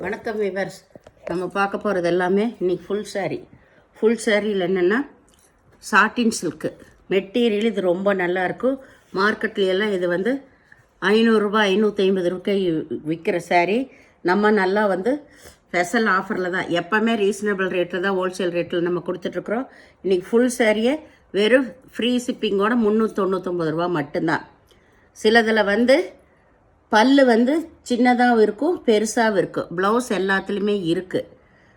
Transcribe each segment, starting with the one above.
வணக்கம் விவர்ஸ். நம்ம பார்க்க போகிறது எல்லாமே இன்றைக்கி ஃபுல் சாரியில் என்னென்னா சாட்டின் சில்க்கு மெட்டீரியல். இது ரொம்ப நல்லாயிருக்கும். மார்க்கெட்லையெல்லாம் இது வந்து 500 ரூபாய் 550 ரூபாய் விற்கிற சாரீ. நம்ம நல்லா வந்து ஸ்பெஷல் ஆஃபரில் தான், எப்போவுமே ரீசனபிள் ரேட்டில் தான், ஹோல்சேல் ரேட்டில் நம்ம கொடுத்துட்ருக்குறோம். இன்றைக்கி ஃபுல் சாரியை வெறும் ஃப்ரீ ஷிப்பிங்கோட 399 ரூபா மட்டும்தான். சிலதில் வந்து பல்லு வந்து சின்னதாகவும் இருக்கும், பெருசாகவும் இருக்கும். ப்ளவுஸ் எல்லாத்துலேயுமே இருக்குது.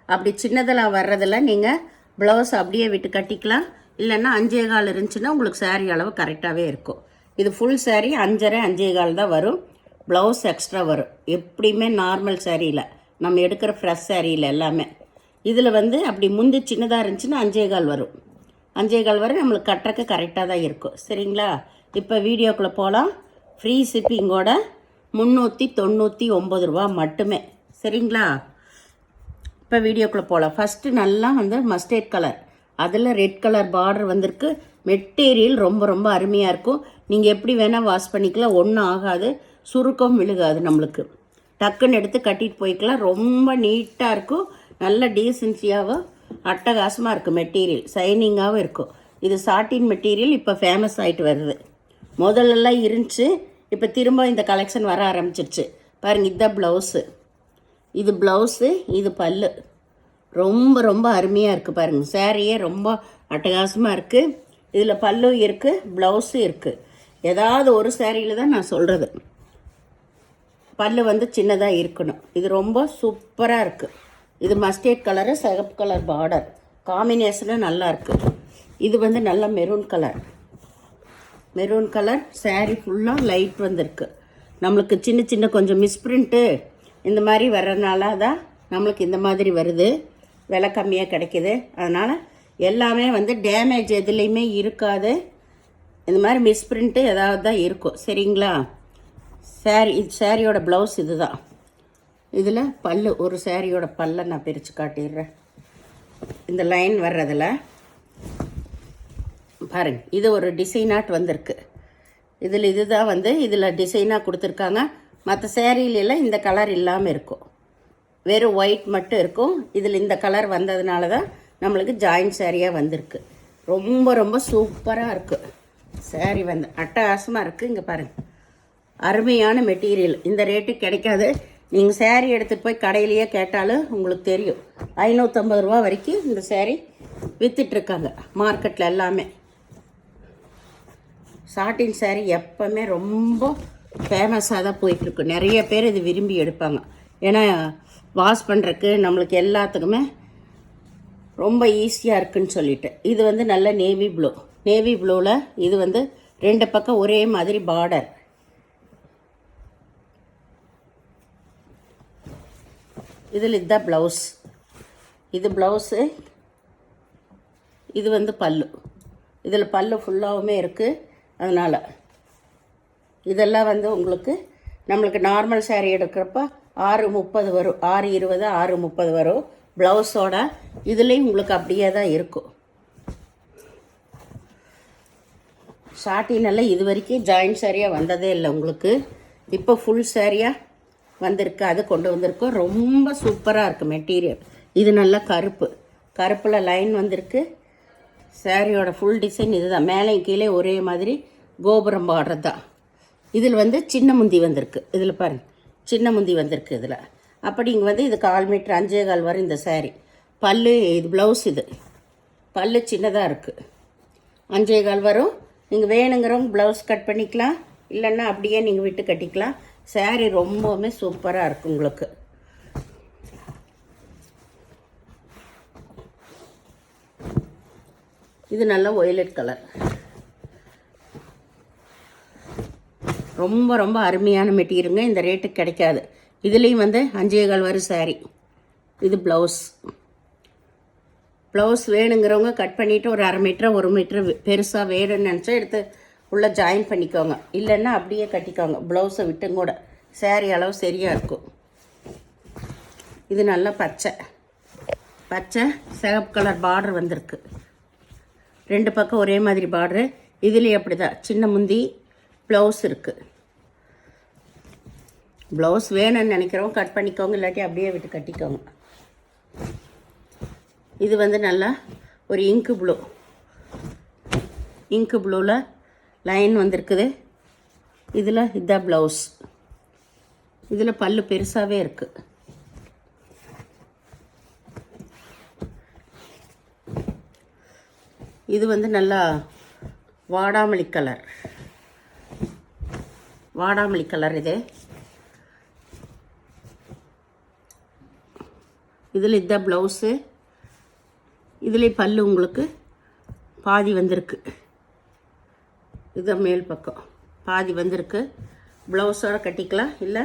அப்படி சின்னதெல்லாம் வர்றதில் நீங்கள் ப்ளவுஸ் அப்படியே விட்டு கட்டிக்கலாம். இல்லைன்னா 5.25 இருந்துச்சுன்னா உங்களுக்கு சாரீ அளவு கரெக்டாகவே இருக்கும். இது ஃபுல் சாரீ 5.5 5.25 தான் வரும். ப்ளவுஸ் எக்ஸ்ட்ரா வரும். எப்படியுமே நார்மல் சாரியில் நம்ம எடுக்கிற ஃப்ரெஷ் சாரியில் எல்லாமே. இதில் வந்து அப்படி முந்தி சின்னதாக இருந்துச்சுன்னா 5.25 வரும். 5.25 வரை நம்மளுக்கு கட்டுறக்கு கரெக்டாக தான் இருக்கும். சரிங்களா? இப்போ வீடியோக்குள்ளே போகலாம். ஃப்ரீ ஷிப்பிங்கோட 399 ரூபா மட்டுமே. சரிங்களா? இப்போ வீடியோக்குள்ளே போகலாம். ஃபஸ்ட்டு நல்லா வந்து மஸ்டர்ட் கலர், அதில் ரெட் கலர் பார்டர் வந்திருக்கு. மெட்டீரியல் ரொம்ப ரொம்ப அருமையாக இருக்கும். நீங்கள் எப்படி வேணால் வாஷ் பண்ணிக்கலாம், ஒன்றும் ஆகாது, சுருக்கம் விழுகாது. நம்மளுக்கு டக்குன்னு எடுத்து கட்டிட்டு போய்க்கலாம். ரொம்ப நீட்டாக இருக்கும். நல்ல டீசென்சியாகவும் அட்டகாசமாக இருக்கும். மெட்டீரியல் ஷைனிங்காகவும் இருக்கும். இது சாட்டின் மெட்டீரியல் இப்போ ஃபேமஸ் ஆகிட்டு வருது. முதல்லலாம் இருந்துச்சு, இப்போ திரும்ப இந்த கலெக்ஷன் வர ஆரம்பிச்சிருச்சு. பாருங்கள், இதுதான் ப்ளவுஸு, இது ப்ளவுஸு, இது பல்லு. ரொம்ப ரொம்ப அருமையாக இருக்குது. பாருங்கள், சாரியே ரொம்ப அட்டகாசமாக இருக்குது. இதில் பல்லு இருக்குது, ப்ளவுஸும் இருக்குது. ஏதாவது ஒரு சாரியில் தான் நான் சொல்கிறது. பல்லு வந்து சின்னதாக இருக்கணும். இது ரொம்ப சூப்பராக இருக்குது. இது மஸ்டர்ட் கலரு, சிகப்பு கலர் பார்டர் காம்பினேஷனும் நல்லா இருக்குது. இது வந்து நல்ல மெரூன் கலர் சாரீ ஃபுல்லாக லைட் வந்திருக்கு. நம்மளுக்கு சின்ன சின்ன கொஞ்சம் மிஸ்பிரிண்ட்டு இந்த மாதிரி வர்றதுனால தான் நம்மளுக்கு இந்த மாதிரி வருது. விலை கம்மியாக கிடைக்கிது. அதனால் எல்லாமே வந்து டேமேஜ் எதுலேயுமே இருக்காது. இந்த மாதிரி மிஸ்பிரிண்ட்டு ஏதாவது தான் இருக்கும். சரிங்களா? சாரியோட ப்ளவுஸ் இது தான். இதில் பல்லு, ஒரு சாரியோட பல்லை நான் பிரித்து காட்டிடுறேன். இந்த லைன் வர்றதில் பாருங்க, இது ஒரு டிசைனாட் வந்திருக்கு. இதில் இதுதான் வந்து இதில் டிசைனாக கொடுத்துருக்காங்க. மற்ற சேரீலெல்லாம் இந்த கலர் இல்லாமல் இருக்கும், வெறும் ஒயிட் மட்டும் இருக்கும். இதில் இந்த கலர் வந்ததுனால தான் நம்மளுக்கு ஜாயின்ட் சாரியாக வந்திருக்கு. ரொம்ப ரொம்ப சூப்பராக இருக்குது. சாரீ வந்து அட்டகாசமாக இருக்குது. இங்கே பாருங்கள், அருமையான மெட்டீரியல். இந்த ரேட்டுக்கு கிடைக்காது. நீங்கள் சாரீ எடுத்துகிட்டு போய் கடையிலையே கேட்டாலும் உங்களுக்கு தெரியும். 550 ரூபா வரைக்கும் இந்த சாரீ விற்றுட்ருக்காங்க மார்க்கெட்டில் எல்லாமே. சாட்டின் சாரீ எப்போவுமே ரொம்ப ஃபேமஸாக தான் போயிட்டுருக்கு. நிறைய பேர் இது விரும்பி எடுப்பாங்க. ஏன்னா வாஷ் பண்ணுறதுக்கு நம்மளுக்கு எல்லாத்துக்குமே ரொம்ப ஈஸியாக இருக்குன்னு சொல்லிட்டு. இது வந்து நல்ல நேவி ப்ளூவில் இது வந்து 2 பக்கம் ஒரே மாதிரி பார்டர். இதில் இதுதான் ப்ளவுஸ். இது ப்ளவுஸு, இது வந்து பல்லு. இதில் பல்லு ஃபுல்லாகவுமே இருக்குது. அதனால் இதெல்லாம் வந்து உங்களுக்கு நம்மளுக்கு நார்மல் சாரீ எடுக்கிறப்ப 630 வரும், 620 630 வரும் ப்ளவுஸோட. இதுலேயும் உங்களுக்கு அப்படியே தான் இருக்கும். ஷார்ட்டினெல்லாம் இது வரைக்கும் ஜாயின்ட் சாரியாக வந்ததே இல்லை உங்களுக்கு. இப்போ ஃபுல் சாரியாக வந்திருக்கு, அது கொண்டு வந்திருக்கோம். ரொம்ப சூப்பராக இருக்குது மெட்டீரியல். இது நல்லா கருப்பில் லைன் வந்திருக்கு. சாரியோட ஃபுல் டிசைன் இது தான். மேலேயும் கீழே ஒரே மாதிரி கோபுரம் பார்டர் தான். இதில் வந்து சின்ன முந்தி வந்திருக்கு. இதில் பாருங்கள், சின்ன முந்தி வந்திருக்கு இதில். அப்படி இங்கே வந்து இது 1/4 மீட்டர் 5.25 வரும் இந்த சாரீ. பல்லு, இது ப்ளவுஸ். இது பல்லு சின்னதாக இருக்குது, 5.25 வரும். நீங்கள் வேணுங்கிறவங்க ப்ளவுஸ் கட் பண்ணிக்கலாம், இல்லைன்னா அப்படியே நீங்கள் விட்டு கட்டிக்கலாம். சாரீ ரொம்பவுமே சூப்பராக இருக்குது உங்களுக்கு. இது நல்ல ஒய்லட் கலர். ரொம்ப ரொம்ப அருமையான மெட்டீரியலுங்க. இந்த ரேட்டுக்கு கிடைக்காது. இதுலேயும் வந்து 5.25 வரும் சாரீ. இது ப்ளவுஸ் வேணுங்கிறவங்க கட் பண்ணிவிட்டு ஒரு 1/2 மீட்டர் 1 மீட்டர் பெருசாக வேணும்னு நினச்சா எடுத்து உள்ளே ஜாயின் பண்ணிக்கோங்க. இல்லைன்னா அப்படியே கட்டிக்கோங்க, ப்ளவுஸை விட்டும் கூட. சாரீ அளவு சரியாக இருக்கும். இது நல்லா பச்சை சிகப்பு கலர் பார்டர் வந்திருக்கு. 2 பக்கம் ஒரே மாதிரி பார்டரு. இதுலேயே அப்படி தான் சின்ன முந்தி ப்ளவுஸ் இருக்குது. ப்ளவுஸ் வேணும்னு நினைக்கிறவங்க கட் பண்ணிக்கோங்க, இல்லாட்டி அப்படியே விட்டு கட்டிக்கோங்க. இது வந்து நல்லா ஒரு இங்கு ப்ளூவில் லைன் வந்திருக்குது. இதில் இதுதான் ப்ளவுஸ். இதில் பல்லு பெருசாகவே இருக்குது. இது வந்து நல்லா வாடாமல்லி கலர் இது. இதில் இதுதான் ப்ளவுஸு. இதில் பல்லு உங்களுக்கு பாதி வந்திருக்கு. இதுதான் மேல் பக்கம் பாதி வந்திருக்கு. ப்ளவுஸோடு கட்டிக்கலாம், இல்லை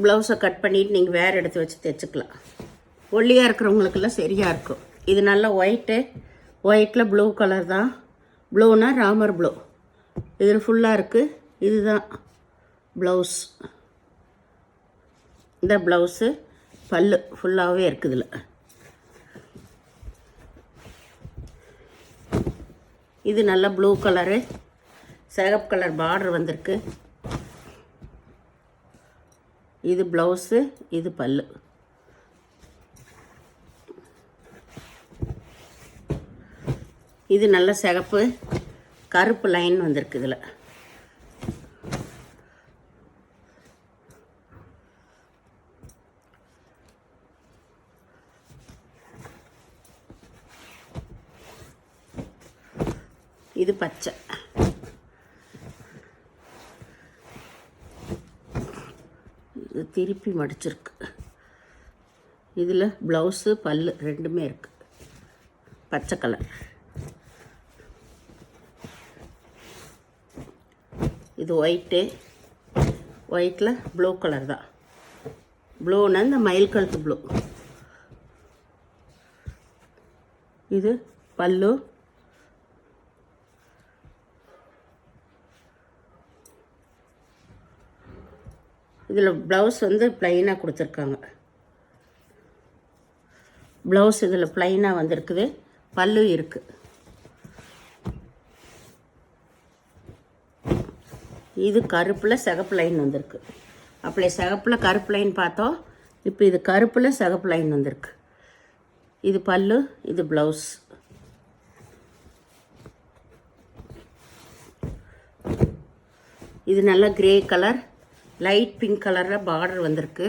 ப்ளவுஸை கட் பண்ணிவிட்டு நீங்கள் வேறு எடுத்து வச்சு தைச்சிக்கலாம். ஒல்லியாக இருக்கிறவங்களுக்கெல்லாம் சரியாக இருக்கும். இது நல்லா ஒயிட்டில் ப்ளூ கலர் தான். ப்ளூனா ராமர் ப்ளூ. இதில் ஃபுல்லாக இருக்குது. இதுதான் ப்ளவுஸ். இந்த ப்ளவுஸு பல்லு ஃபுல்லாகவே இருக்குது. இதில் இது நல்ல ப்ளூ கலரு, சிகப்பு கலர் பார்டர் வந்திருக்கு. இது ப்ளவுஸு, இது பல்லு. இது நல்ல சிகப்பு கருப்பு லைன் வந்திருக்கு. இதில் இது பச்சை. இது திருப்பி மடிச்சிருக்கு. இதில் ப்ளவுஸு பல்லு ரெண்டுமே இருக்குது. பச்சை கலர். இது ஒயிட்டில் ப்ளூ கலர் தான். ப்ளூன்னா இந்த மயில் கழுத்து ப்ளூ. இது பல்லு. இதில் ப்ளவுஸ் வந்து ப்ளைனாக கொடுத்துருக்காங்க. ப்ளவுஸ் இதில் ப்ளைனாக வந்திருக்குது. பல்லு இருக்குது. இது கருப்பில் சிகப்பு லைன் வந்திருக்கு. அப்படியே சிகப்பில் கருப்பு லைன் பார்த்தோம். இப்போ இது கருப்பில் சிகப்பு லைன் வந்திருக்கு. இது பல்லு, இது ப்ளவுஸ். இது நல்ல கிரே கலர், லைட் பிங்க் கலரில் பார்டர் வந்திருக்கு.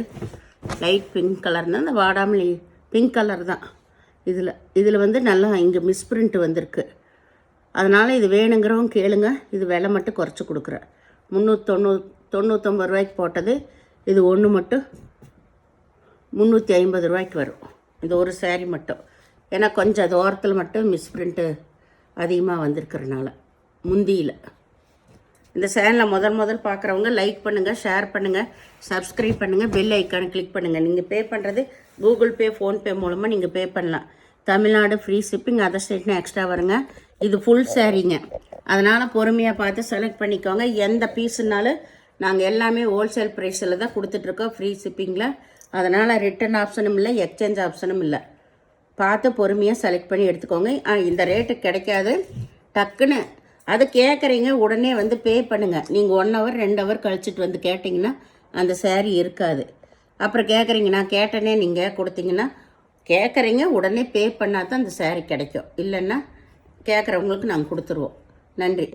லைட் பிங்க் கலர்னால் அந்த வாடாமல்லி பிங்க் கலர் தான். இதில் வந்து நல்லா இங்கே மிஸ்பிரிண்ட் வந்திருக்கு. அதனால் இது வேணுங்கிறவங்க கேளுங்க. இது விலை மட்டும் குறைச்சி கொடுக்குறேன். 399 ரூபாய்க்கு போட்டது. இது ஒன்று மட்டும் 350 ரூபாய்க்கு வரும். இது ஒரு சேரீ மட்டும். ஏன்னா கொஞ்சம் அது ஓரத்தில் மட்டும் மிஸ்பிரிண்ட்டு அதிகமாக வந்திருக்கிறனால. முந்தியில் இந்த சேனலை முதல் பார்க்குறவங்க லைக் பண்ணுங்கள், ஷேர் பண்ணுங்கள், சப்ஸ்கிரைப் பண்ணுங்கள், பெல் ஐக்கானை கிளிக் பண்ணுங்கள். நீங்கள் பே பண்ணுறது கூகுள் பே, ஃபோன்பே மூலமாக நீங்கள் பே பண்ணலாம். தமிழ்நாடு ஃப்ரீ ஷிப்பிங், அதர் ஸ்டேட்னா எக்ஸ்ட்ரா வருங்க. இது ஃபுல் சாரீங்க. அதனால் பொறுமையாக பார்த்து செலக்ட் பண்ணிக்கோங்க. எந்த பீஸுனாலும் நாங்கள் எல்லாமே ஹோல்சேல் ப்ரைஸில் தான் கொடுத்துட்ருக்கோம், ஃப்ரீ ஷிப்பிங்கில். அதனால் ரிட்டன் ஆப்ஷனும் இல்லை, எக்ஸ்சேஞ்ச் ஆப்ஷனும் இல்லை. பார்த்து பொறுமையாக செலக்ட் பண்ணி எடுத்துக்கோங்க. இந்த ரேட்டு கிடைக்காது. டக்குன்னு அது கேட்குறீங்க, உடனே வந்து பே பண்ணுங்கள். நீங்கள் 1 ஹவர் 2 ஹவர் கழிச்சிட்டு வந்து கேட்டிங்கன்னா அந்த சேரீ இருக்காது. அப்புறம் கேட்குறீங்க, நான் கேட்டேனே நீங்கள் கொடுத்தீங்கன்னா, கேட்குறீங்க உடனே பே பண்ணால் தான் அந்த சேரீ கிடைக்கும். இல்லைன்னா கேட்குறவங்களுக்கு நாங்கள் கொடுத்துருவோம். நன்றி.